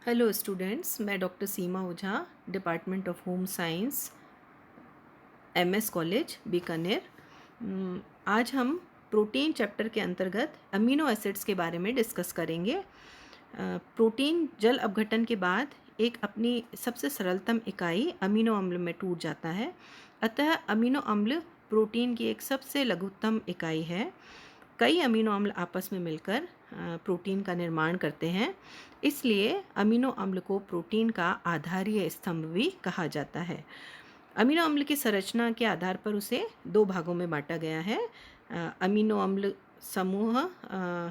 Hello students, मैं doctor Seema Ojha, department of home science, MS college Bikaner. आज हम protein chapter के अंतर्गत अमीनो एसिड्स के बारे में डिस्कस करेंगे। प्रोटीन जल अपघटन के बाद एक अपनी सबसे सरलतम इकाई अमीनो अम्ल में टूट जाता है। अतः अमीनो अम्ल प्रोटीन की एक सबसे लघुत्तम इकाई है। कई अमीनो अम्ल आपस में मिलकर प्रोटीन का निर्माण करते हैं, इसलिए अमीनो अम्ल को प्रोटीन का आधारीय स्तंभ भी कहा जाता है। अमीनो अम्ल की संरचना के आधार पर उसे दो भागों में बांटा गया है। अमीनो अम्ल समूह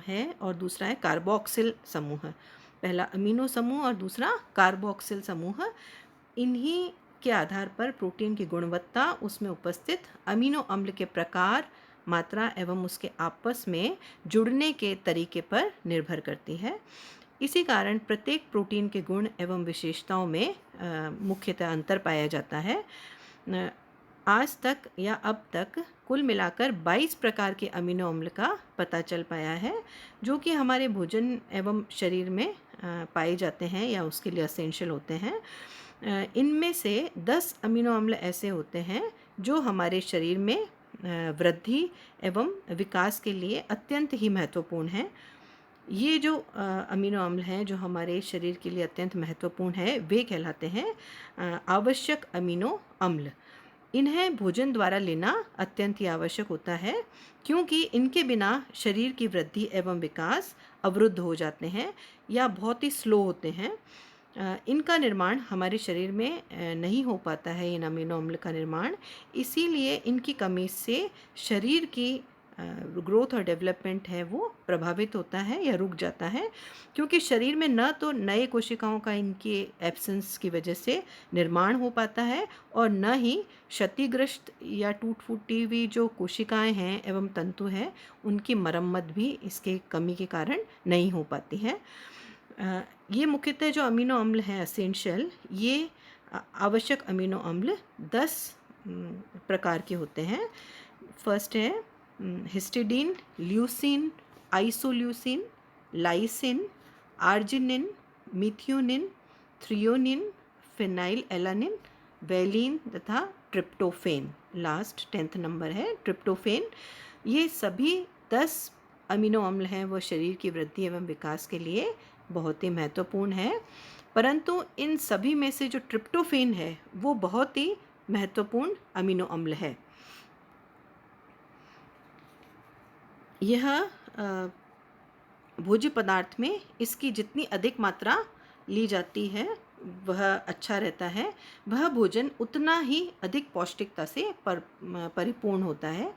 है और दूसरा है कार्बोक्सिल समूह। पहला अमीनो समूह और दूसरा कार्बोक्सिल समूह। इन्हीं के आधार पर प्रोटीन की गुणवत्ता उसमें उपस्थित अमीनो अम्ल के प्रकार, मात्रा एवं उसके आपस में जुड़ने के तरीके पर निर्भर करती है। इसी कारण प्रत्येक प्रोटीन के गुण एवं विशेषताओं में मुख्यतः अंतर पाया जाता है। आज तक या अब तक कुल मिलाकर 22 प्रकार के अमीनो अम्ल का पता चल पाया है, जो कि हमारे भोजन एवं शरीर में पाए जाते हैं या उसके लिए असेंशियल होते हैं। इनमें से 10 अमीनो अम्ल ऐसे होते हैं जो हमारे शरीर में वृद्धि एवं विकास के लिए अत्यंत ही महत्वपूर्ण हैं। ये जो अमीनो अम्ल हैं जो हमारे शरीर के लिए अत्यंत महत्वपूर्ण है, वे कहलाते हैं आवश्यक अमीनो अम्ल। इन्हें भोजन द्वारा लेना अत्यंत ही आवश्यक होता है, क्योंकि इनके बिना शरीर की वृद्धि एवं विकास अवरुद्ध हो जाते हैं या बहुत ही स्लो होते हैं। इनका निर्माण हमारे शरीर में नहीं हो पाता है, इन अमीनो अम्ल का निर्माण। इसीलिए इनकी कमी से शरीर की ग्रोथ और डेवलपमेंट है वो प्रभावित होता है या रुक जाता है, क्योंकि शरीर में न तो नए कोशिकाओं का इनके एब्सेंस की वजह से निर्माण हो पाता है और न ही क्षतिग्रस्त या टूट फूटी हुई जो कोशिकाएं हैं एवं तंतु हैं उनकी मरम्मत भी इसके कमी के कारण नहीं हो पाती है। ये मुख्यतः जो अमीनो अम्ल हैं असेंशियल, ये आवश्यक अमीनो अम्ल 10 प्रकार के होते हैं। फर्स्ट है histidine, leucine, isoleucine, lysine, arginine, methionine, threonine, phenyl alanine, valine तथा ट्रिप्टोफेन। लास्ट 10th नंबर है ट्रिप्टोफेन। ये सभी 10 अमीनो अम्ल हैं वो शरीर की वृद्धि एवं विकास के लिए बहुत ही महत्वपूर्ण है। परंतु इन सभी में से जो ट्रिप्टोफेन है वो बहुत ही महत्वपूर्ण अमीनो अम्ल है। यह भोज्य पदार्थ में इसकी जितनी अधिक मात्रा ली जाती है वह अच्छा रहता है, वह भोजन उतना ही अधिक पौष्टिकता से परिपूर्ण होता है।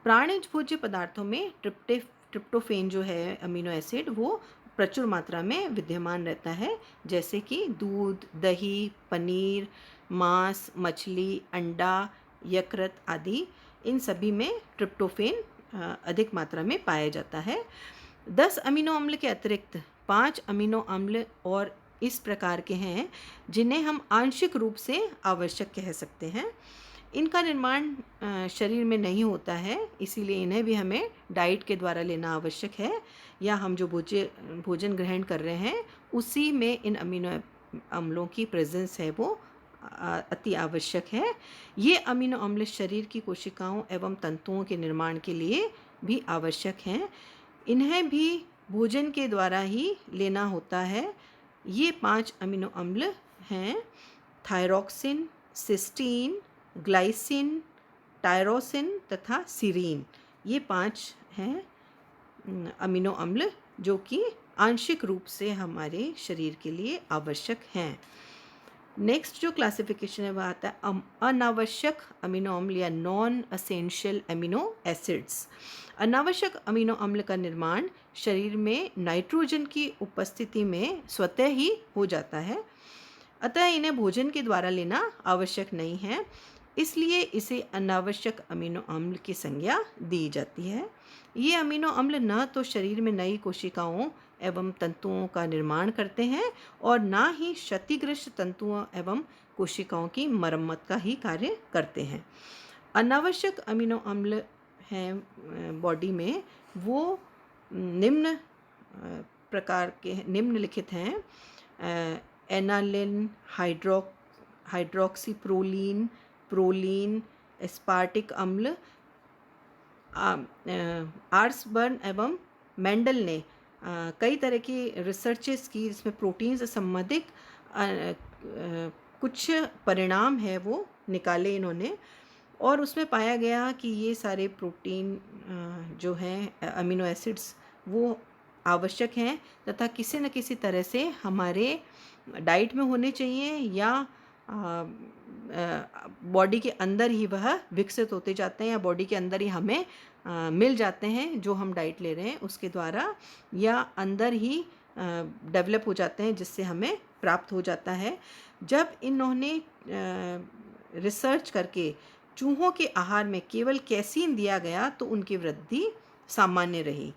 प्राणिज भोज्य पदार्थों में ट्रिप्टोफेन जो है अमीनो एसिड वो प्रचुर मात्रा में विद्यमान रहता है, जैसे कि दूध, दही, पनीर, मांस, मछली, अंडा, यकृत आदि। इन सभी में ट्रिप्टोफेन अधिक मात्रा में पाया जाता है। 10 अमीनो अम्ल के अतिरिक्त 5 अमीनो अम्ल और इस प्रकार के हैं जिन्हें हम आंशिक रूप से आवश्यक कह सकते हैं। इनका निर्माण शरीर में नहीं होता है, इसीलिए इन्हें भी हमें डाइट के द्वारा लेना आवश्यक है, या हम जो भोजन ग्रहण कर रहे हैं उसी में इन अमीनो अम्लों की प्रेजेंस है वो अति आवश्यक है। ये अमीनो अम्ल शरीर की कोशिकाओं एवं तंतुओं के निर्माण के लिए भी आवश्यक हैं। इन्हें भी भोजन के द्वारा ही लेना होता है। ये 5 अमीनो अम्ल हैं थायरॉक्सिन, सिस्टीन, ग्लाइसिन, टायरोसिन तथा सीरीन। ये 5 हैं अमीनो अम्ल जो कि आंशिक रूप से हमारे शरीर के लिए आवश्यक हैं। नेक्स्ट जो क्लासिफिकेशन है वह आता है अनावश्यक अमीनो अम्ल या नॉन असेंशियल अमीनो एसिड्स। अनावश्यक अमीनो अम्ल का निर्माण शरीर में नाइट्रोजन की उपस्थिति में स्वतः ही हो जाता है, अतः इन्हें भोजन के द्वारा लेना आवश्यक नहीं है, इसलिए इसे अनावश्यक अमीनो अम्ल की संज्ञा दी जाती है। ये अमीनो अम्ल न तो शरीर में नई कोशिकाओं एवं तंतुओं का निर्माण करते हैं और न ही क्षतिग्रस्त तंतुओं एवं कोशिकाओं की मरम्मत का ही कार्य करते हैं। अनावश्यक अमीनो अम्ल हैं बॉडी में वो निम्नलिखित हैं। एनालिन, हाइड्रोक्सीप्रोलीन, प्रोलीन, एस्पार्टिक अम्ल। आर्सबर्न एवं मेंडल ने कई तरह की रिसर्चेस की जिसमें प्रोटीन से संबंधित कुछ परिणाम है वो निकाले इन्होंने, और उसमें पाया गया कि ये सारे प्रोटीन जो हैं अमीनो एसिड्स वो आवश्यक हैं तथा किसी न किसी तरह से हमारे डाइट में होने चाहिए या बॉडी के अंदर ही वह विकसित होते जाते हैं या बॉडी के अंदर ही हमें मिल जाते हैं जो हम डाइट ले रहे हैं उसके द्वारा, या अंदर ही डेवलप हो जाते हैं जिससे हमें प्राप्त हो जाता है। जब इन्होंने रिसर्च करके चूहों के आहार में केवल कैसीन दिया गया तो उनकी वृद्धि सामान्य रही,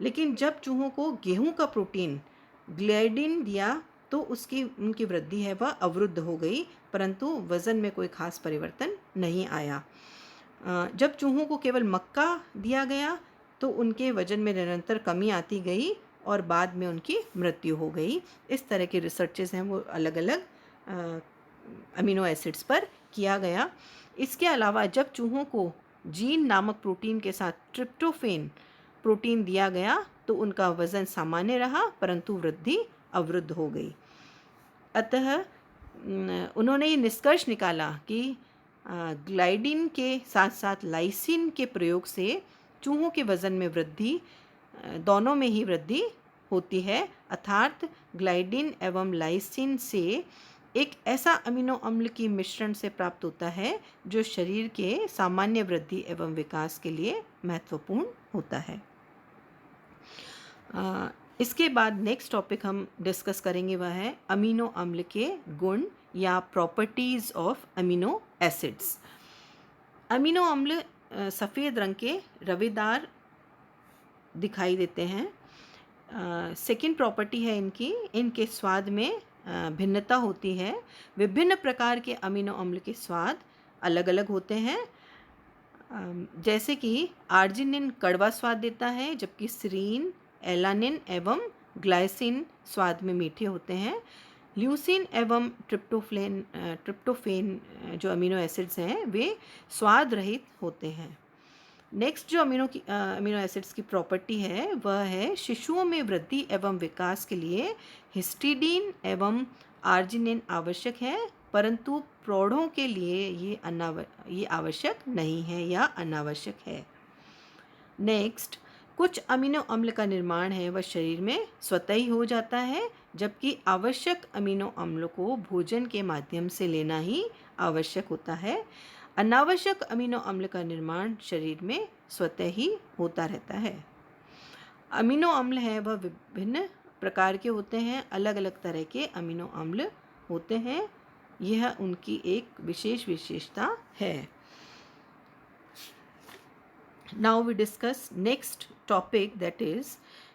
लेकिन जब चूहों को गेहूं का प्रोटीन ग्लाइडिन दिया तो उनकी वृद्धि है वह अवरुद्ध हो गई, परंतु वज़न में कोई खास परिवर्तन नहीं आया। जब चूहों को केवल मक्का दिया गया तो उनके वज़न में निरंतर कमी आती गई और बाद में उनकी मृत्यु हो गई। इस तरह के रिसर्चेस हैं वो अलग अलग अमीनो एसिड्स पर किया गया। इसके अलावा जब चूहों को जीन नामक प्रोटीन के साथ ट्रिप्टोफेन प्रोटीन दिया गया तो उनका वज़न सामान्य रहा परंतु वृद्धि अवरुद्ध हो गई। अतः उन्होंने ये निष्कर्ष निकाला कि ग्लाइडिन के साथ साथ लाइसिन के प्रयोग से चूहों के वज़न में वृद्धि, दोनों में ही वृद्धि होती है, अर्थात ग्लाइडिन एवं लाइसिन से एक ऐसा अमीनो अम्ल की मिश्रण से प्राप्त होता है जो शरीर के सामान्य वृद्धि एवं विकास के लिए महत्वपूर्ण होता है। इसके बाद नेक्स्ट टॉपिक हम डिस्कस करेंगे वह है अमीनो अम्ल के गुण या properties of amino acids. Amino अम्ल सफ़ेद रंग के रवेदार दिखाई देते हैं। सेकंड प्रॉपर्टी है इनके स्वाद में भिन्नता होती है। विभिन्न प्रकार के अमीनो अम्ल के स्वाद अलग अलग होते हैं। जैसे कि आर्जिनिन कड़वा स्वाद देता है जबकि सीरीन, एलानिन एवं ग्लाइसिन स्वाद में मीठे होते हैं। ल्यूसिन एवं ट्रिप्टोफेन जो अमीनो एसिड्स हैं वे स्वाद रहित होते हैं। नेक्स्ट जो अमीनो एसिड्स की प्रॉपर्टी है वह है शिशुओं में वृद्धि एवं विकास के लिए हिस्टिडीन एवं आर्जिनिन आवश्यक है, परंतु प्रौढ़ों के लिए ये आवश्यक नहीं है या अनावश्यक है। नेक्स्ट, कुछ अमीनो अम्ल का निर्माण है वह शरीर में स्वतः ही हो जाता है, जबकि आवश्यक अमीनो अम्लों को भोजन के माध्यम से लेना ही आवश्यक होता है। अनावश्यक अमीनो अम्ल का निर्माण शरीर में स्वतः ही होता रहता है। अमीनो अम्ल है वह विभिन्न प्रकार के होते हैं, अलग अलग तरह के अमीनो अम्ल होते हैं, यह उनकी एक विशेष विशेषता है। Now we discuss next topic, that is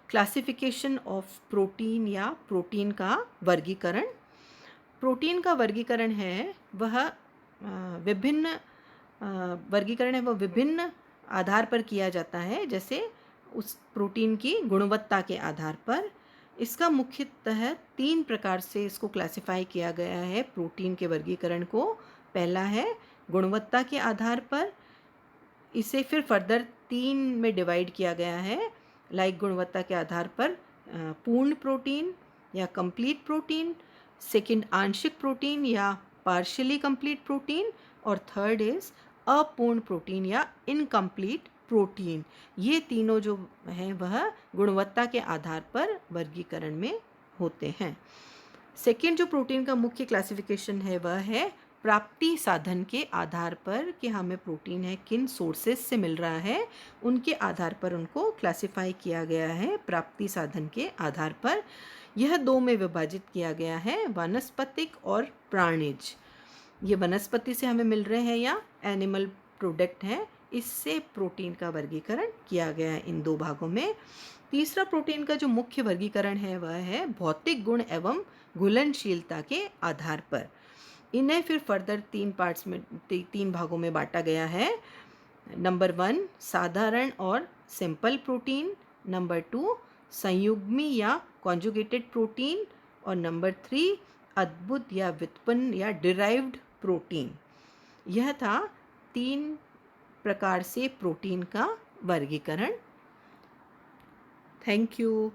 classification of protein या प्रोटीन का वर्गीकरण। प्रोटीन का वर्गीकरण है वह विभिन्न आधार पर किया जाता है, जैसे उस प्रोटीन की गुणवत्ता के आधार पर। इसका मुख्यतः 3 प्रकार से इसको क्लासिफाई किया गया है प्रोटीन के वर्गीकरण को। पहला है गुणवत्ता के आधार पर, इसे फिर फर्दर 3 में डिवाइड किया गया है। लाइक गुणवत्ता के आधार पर पूर्ण प्रोटीन या कंप्लीट प्रोटीन, सेकंड आंशिक प्रोटीन या पार्शियली कंप्लीट प्रोटीन, और थर्ड इज़ अपूर्ण प्रोटीन या इनकम्प्लीट प्रोटीन। ये तीनों जो हैं वह गुणवत्ता के आधार पर वर्गीकरण में होते हैं। सेकंड जो प्रोटीन का मुख्य क्लासिफिकेशन है वह है प्राप्ति साधन के आधार पर, कि हमें प्रोटीन है किन सोर्सेस से मिल रहा है, उनके आधार पर उनको क्लासिफाई किया गया है प्राप्ति साधन के आधार पर। यह 2 में विभाजित किया गया है, वानस्पतिक और प्राणिज। ये वनस्पति से हमें मिल रहे हैं या एनिमल प्रोडक्ट हैं, इससे प्रोटीन का वर्गीकरण किया गया है इन 2 भागों में। तीसरा प्रोटीन का जो मुख्य वर्गीकरण है वह है भौतिक गुण एवं घुलनशीलता के आधार पर। इन्हें फिर फर्दर 3 भागों में बांटा गया है। नंबर 1 साधारण और सिंपल प्रोटीन, नंबर 2 संयुग्मी या कॉन्जुगेटेड प्रोटीन, और नंबर 3 अद्भुत या व्युत्पन्न या डिराइव्ड प्रोटीन। यह था 3 प्रकार से प्रोटीन का वर्गीकरण। Thank you.